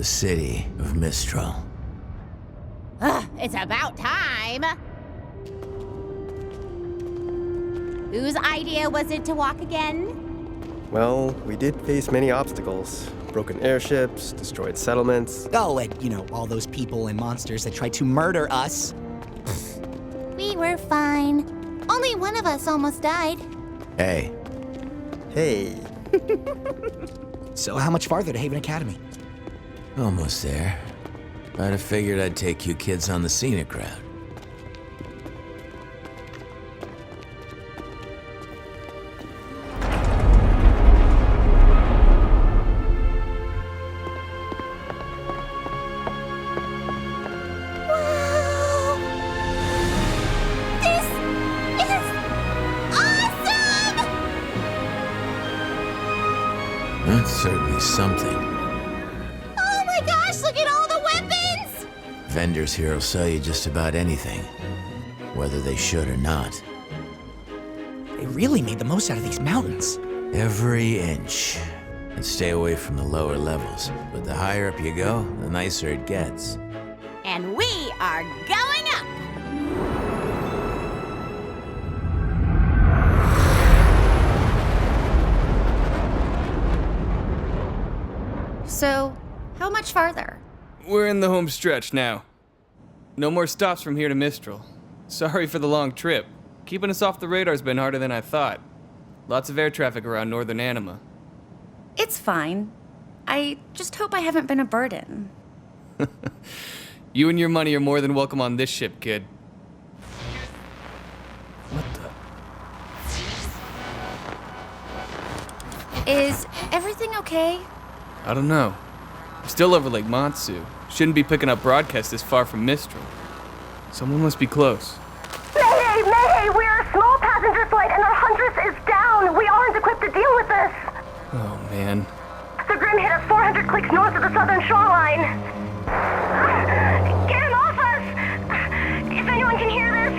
The city of Mistral. It's about time! Whose idea was it to walk again? Well, we did face many obstacles. Broken airships, destroyed settlements. Oh, and, all those people and monsters that tried to murder us. We were fine. Only one of us almost died. Hey, Hey, So how much farther to Haven Academy? almost there. I'd have figured I'd take you kids on the scenic route. Wow! This is awesome! That's certainly something. Oh my gosh, look at all the weapons! Vendors here will sell you just about anything, whether they should or not. They really made the most out of these mountains. Every inch. And stay away from the lower levels. But the higher up you go, the nicer it gets. And we are going up! So, how much farther? We're in the home stretch now. No more stops from here to Mistral. Sorry for the long trip. Keeping us off the radar's been harder than I thought. Lots of air traffic around northern Anima. It's fine. I just hope I haven't been a burden. You and your money are more than welcome on this ship, kid. What the? Is everything okay? I don't know. I'm still over Lake Matsu. Shouldn't be picking up broadcasts this far from Mistral. Someone must be close. Mayday! Mayday! We're a small passenger flight and our Huntress is down! We aren't equipped to deal with this! Oh, man. The Grim hit us 400 clicks north of the southern shoreline. Get him off us! If anyone can hear this...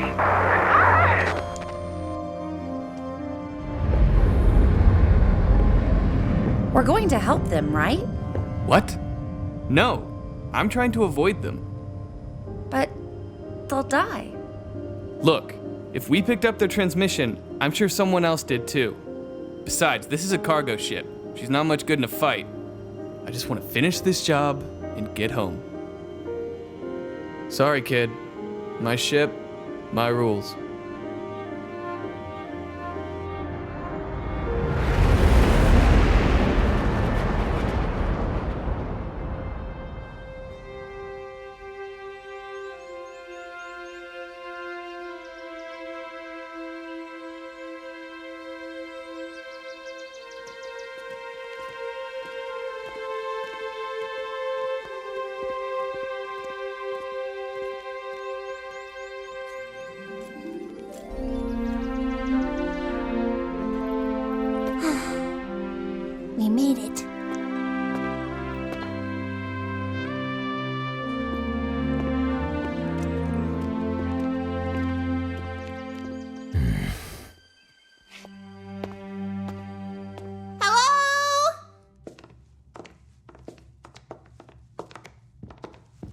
We're going to help them, right? What? No. I'm trying to avoid them. But they'll die. Look, if we picked up their transmission, I'm sure someone else did too. Besides, this is a cargo ship. She's not much good in a fight. I just want to finish this job and get home. Sorry, kid. My ship, my rules. We made it. Hello?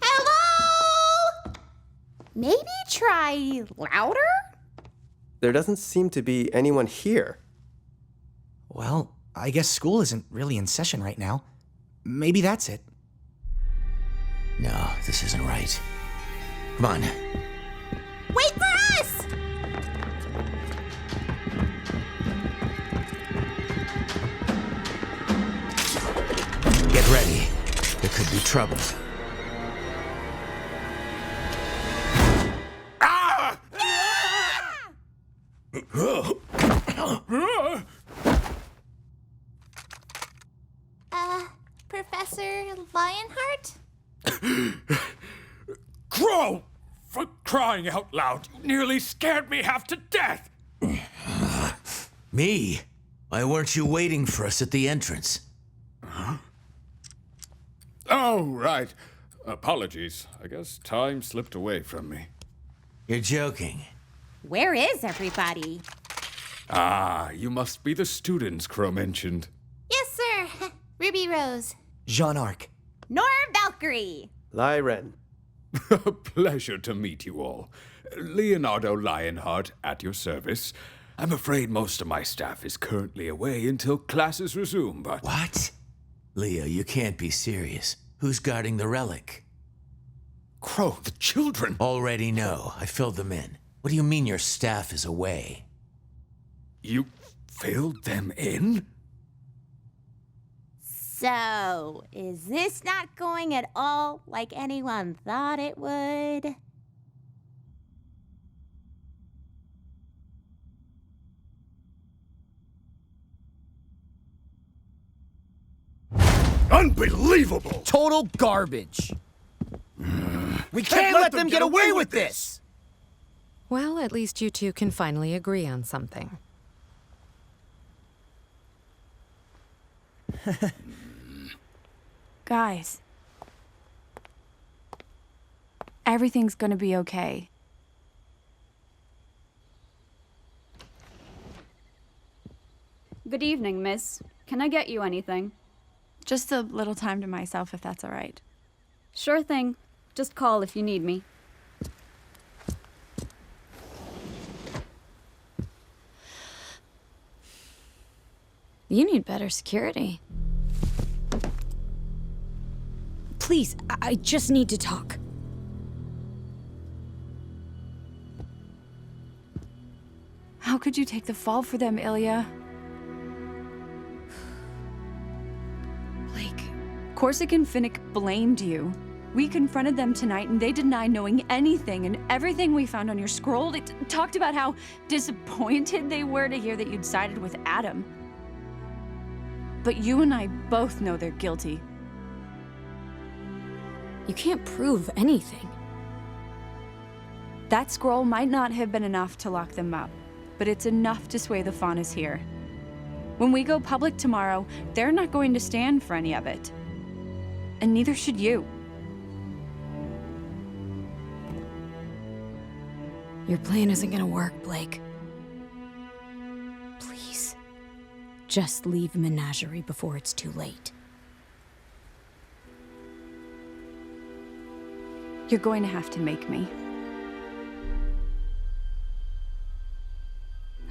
Hello? Maybe try louder? there doesn't seem to be anyone here. Well, I guess school isn't really in session right now. Maybe that's it. No, this isn't right. Come on. Wait for us! Get ready. There could be trouble. Professor Lionheart? Crow! For crying out loud, you nearly scared me half to death! Me? Why weren't you waiting for us at the entrance? Oh, right. Apologies. I guess time slipped away from me. You're joking. Where is everybody? Ah, you must be the students Crow mentioned. Yes, sir. Ruby Rose. Jean Arc. Nor Valkyrie. Lyren. A pleasure to meet you all. Leonardo Lionheart at your service. I'm afraid most of my staff is currently away until classes resume, but... What? Leo, you can't be serious. Who's guarding the relic? Crow, the children! Already know. I filled them in. What do you mean your staff is away? You filled them in? So, is this not going at all like anyone thought it would? Unbelievable! Total garbage. We can't let them get away with this! Well, at least you two can finally agree on something. Guys. Everything's gonna be okay. Good evening, miss. Can I get you anything? Just a little time to myself, if that's all right. Sure thing. Just call if you need me. You need better security. Please, I just need to talk. How could you take the fall for them, Ilya? Blake. Corsic and Finnick blamed you. We confronted them tonight and they denied knowing anything, and everything we found on your scroll, they talked about how disappointed they were to hear that you'd sided with Adam. But you and I both know they're guilty. You can't prove anything. That scroll might not have been enough to lock them up, but it's enough to sway the Faunas here. When we go public tomorrow, they're not going to stand for any of it. And neither should you. Your plan isn't gonna work, Blake. Please. Just leave Menagerie before it's too late. You're going to have to make me.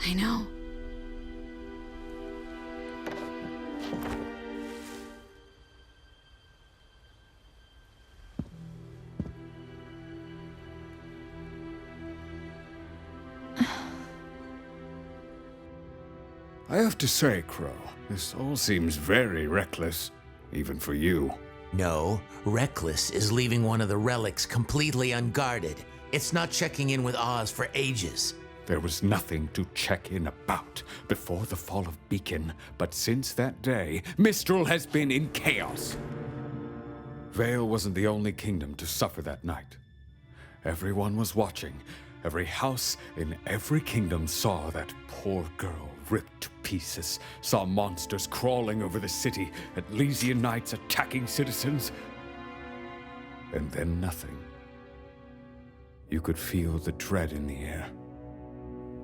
I know. I have to say, Crow, this all seems very reckless, even for you. No, reckless is leaving one of the relics completely unguarded. It's not checking in with Oz for ages. There was nothing to check in about before the fall of Beacon, but since that day, Mistral has been in chaos. Vale wasn't the only kingdom to suffer that night. Everyone was watching. Every house in every kingdom saw that poor girl ripped to pieces, saw monsters crawling over the city, Atlesian knights attacking citizens, and then nothing. You could feel the dread in the air.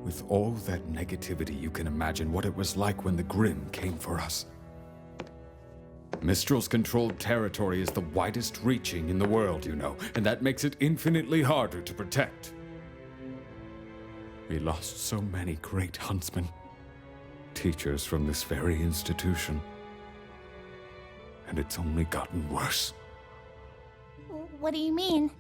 With all that negativity, you can imagine what it was like when the Grimm came for us. Mistral's controlled territory is the widest reaching in the world, you know, and that makes it infinitely harder to protect. We lost so many great huntsmen, teachers from this very institution. And it's only gotten worse. What do you mean?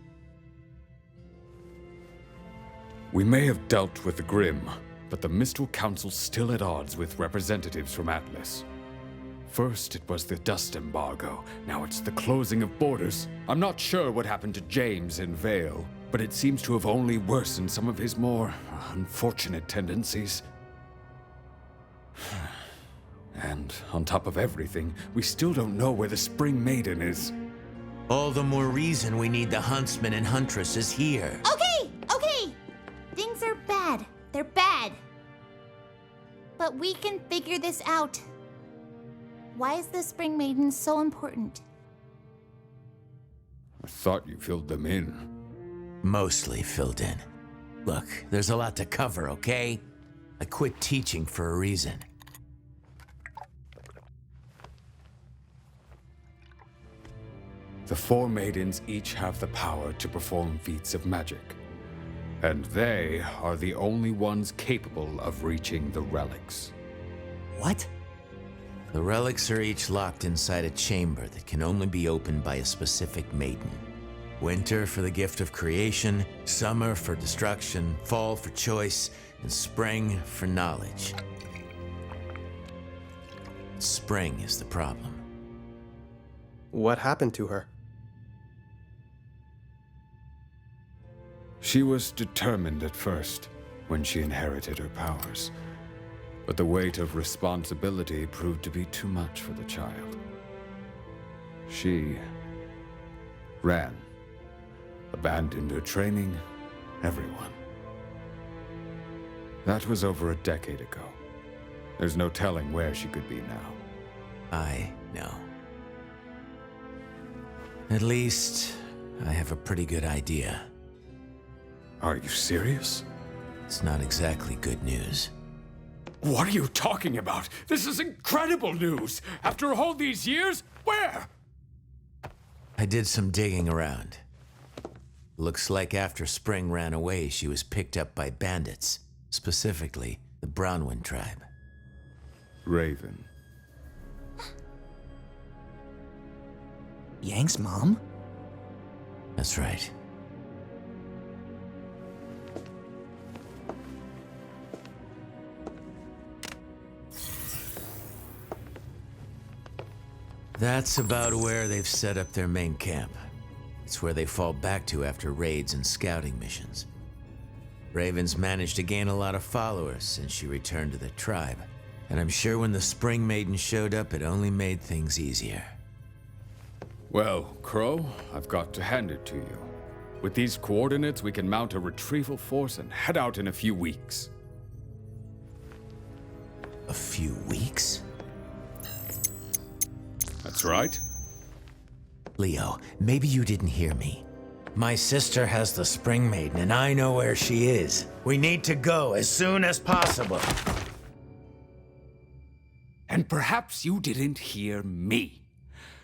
We may have dealt with the Grimm, but the Mistral Council's still at odds with representatives from Atlas. First, it was the dust embargo. Now it's the closing of borders. I'm not sure what happened to James in Vale, but it seems to have only worsened some of his more unfortunate tendencies. And on top of everything, we still don't know where the Spring Maiden is. All the more reason we need the huntsmen and huntresses here. Okay! Things are bad. They're bad. But we can figure this out. Why is the Spring Maiden so important? I thought you filled them in. Mostly filled in. Look, there's a lot to cover, okay? I quit teaching for a reason. The four maidens each have the power to perform feats of magic. And they are the only ones capable of reaching the relics. What? The relics are each locked inside a chamber that can only be opened by a specific maiden. Winter for the gift of creation, summer for destruction, fall for choice, and spring for knowledge. Spring is the problem. What happened to her? She was determined at first, when she inherited her powers. But the weight of responsibility proved to be too much for the child. She ran, abandoned her training, everyone. That was over a decade ago. There's no telling where she could be now. I know. At least, I have a pretty good idea. Are you serious? It's not exactly good news. What are you talking about? This is incredible news! After all these years, where? I did some digging around. Looks like after Spring ran away, she was picked up by bandits, specifically the Brownwind tribe. Raven. Yang's mom? That's right. That's about where they've set up their main camp. It's where they fall back to after raids and scouting missions. Raven's managed to gain a lot of followers since she returned to the tribe. And I'm sure when the Spring Maiden showed up, it only made things easier. Well, Crow, I've got to hand it to you. With these coordinates, we can mount a retrieval force and head out in a few weeks. A few weeks? That's right. Leo, maybe you didn't hear me. My sister has the Spring Maiden, and I know where she is. We need to go as soon as possible. And perhaps you didn't hear me.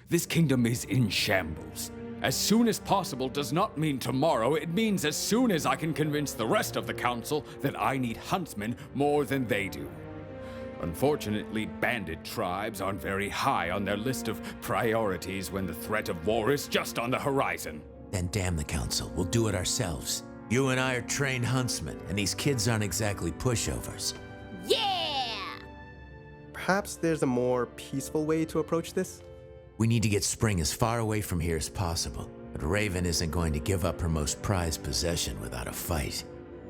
This kingdom is in shambles. As soon as possible does not mean tomorrow. It means as soon as I can convince the rest of the council that I need huntsmen more than they do. Unfortunately, bandit tribes aren't very high on their list of priorities when the threat of war is just on the horizon. Then damn the council. We'll do it ourselves. You and I are trained huntsmen, and these kids aren't exactly pushovers. Yeah! Perhaps there's a more peaceful way to approach this? We need to get Spring as far away from here as possible, but Raven isn't going to give up her most prized possession without a fight.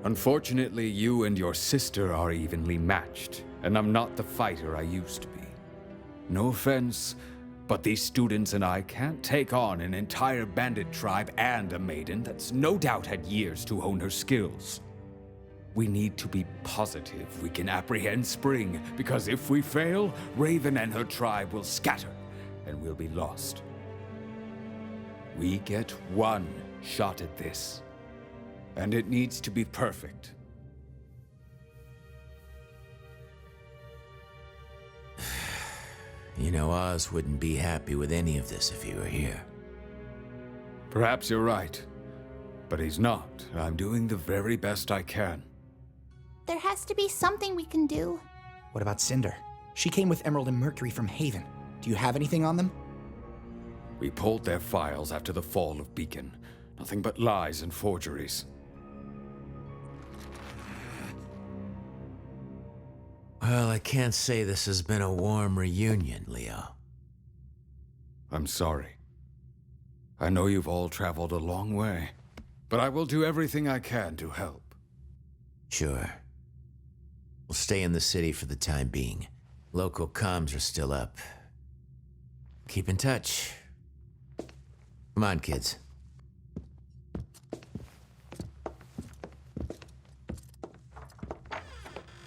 Unfortunately, you and your sister are evenly matched, and I'm not the fighter I used to be. No offense, but these students and I can't take on an entire bandit tribe and a maiden that's no doubt had years to hone her skills. We need to be positive we can apprehend Spring, because if we fail, Raven and her tribe will scatter, and we'll be lost. We get one shot at this, and it needs to be perfect. You know, Oz wouldn't be happy with any of this if he were here. Perhaps you're right, but he's not. I'm doing the very best I can. There has to be something we can do. What about Cinder? She came with Emerald and Mercury from Haven. Do you have anything on them? We pulled their files after the fall of Beacon. Nothing but lies and forgeries. Well, I can't say this has been a warm reunion, Leo. I'm sorry. I know you've all traveled a long way, but I will do everything I can to help. Sure. We'll stay in the city for the time being. Local comms are still up. Keep in touch. Come on, kids.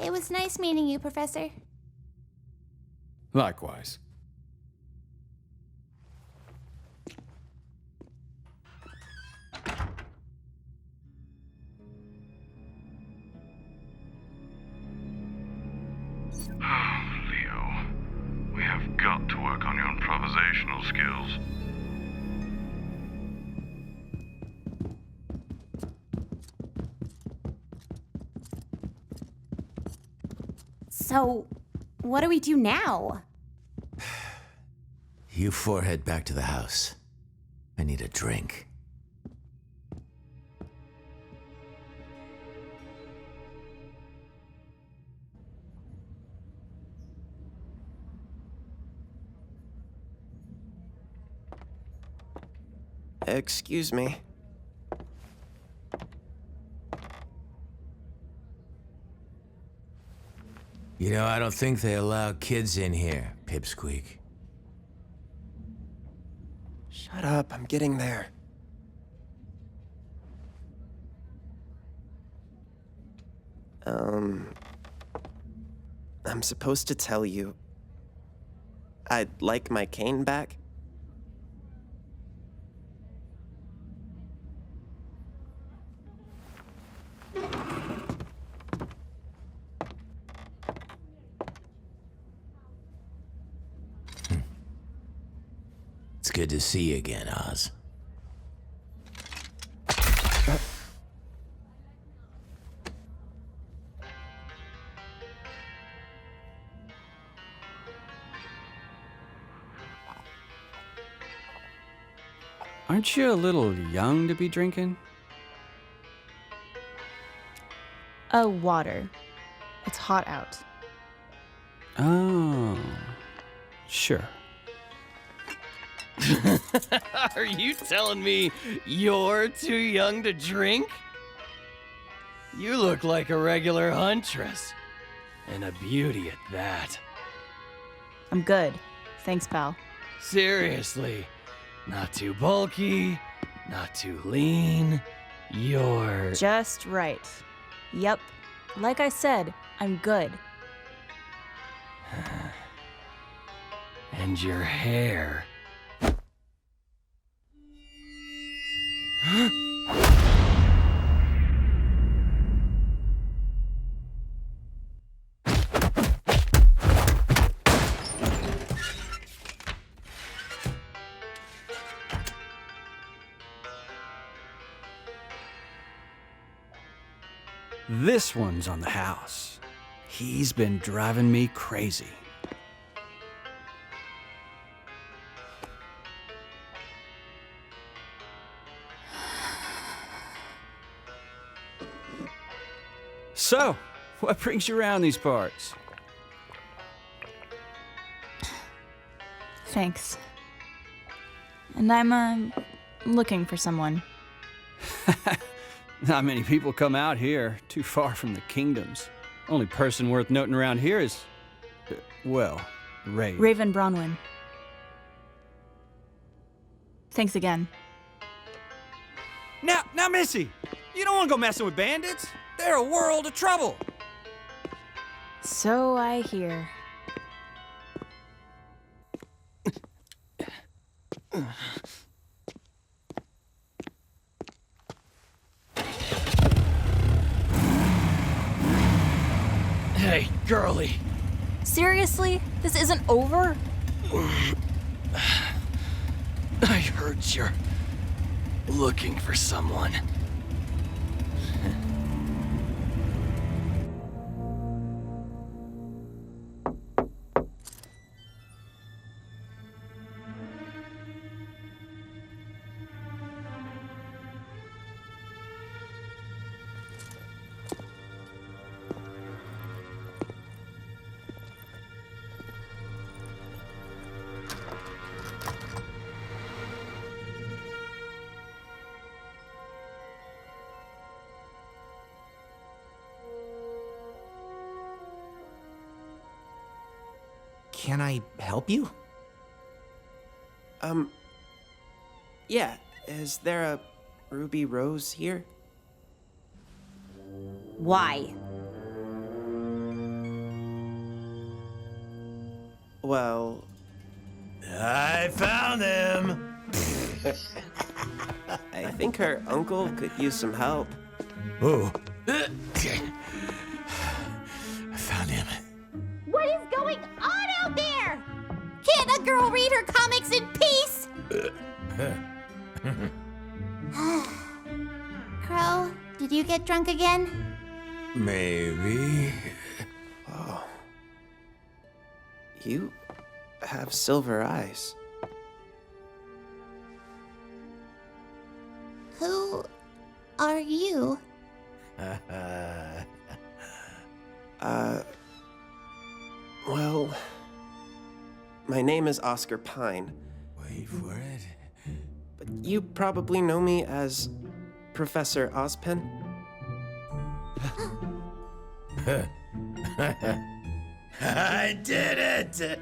It was nice meeting you, Professor. Likewise. Leo, we have got to work on your improvisational skills. So, what do we do now? You four head back to the house. I need a drink. Excuse me. You know, I don't think they allow kids in here, Pipsqueak. Shut up, I'm getting there. I'm supposed to tell you I'd like my cane back. It's good to see you again, Oz. Aren't you a little young to be drinking? Oh, water. It's hot out. Oh, sure. Are you telling me you're too young to drink? You look like a regular huntress. And a beauty at that. I'm good. Thanks, pal. Seriously. Not too bulky, not too lean. You're... Just right. Yep. Like I said, I'm good. And your hair... This one's on the house. He's been driving me crazy. So, what brings you around these parts? Thanks. And I'm, looking for someone. Not many people come out here, too far from the kingdoms. Only person worth noting around here is, well, Ray. Raven Bronwyn. Thanks again. Now, Missy, you don't want to go messing with bandits. They're a world of trouble. So I hear. Hey, girlie. Seriously? This isn't over? I heard you're looking for someone. Can I help you? Yeah. Is there a ruby rose here? Why? Well... I found them! I think her uncle could use some help. Oh. I found him. What is going on out there? Can't a girl read her comics in peace? Crow, did you get drunk again? Maybe. You have silver eyes. Who are you? Well, my name is Oscar Pine. Wait for it. But you probably know me as Professor Ozpin. I did it!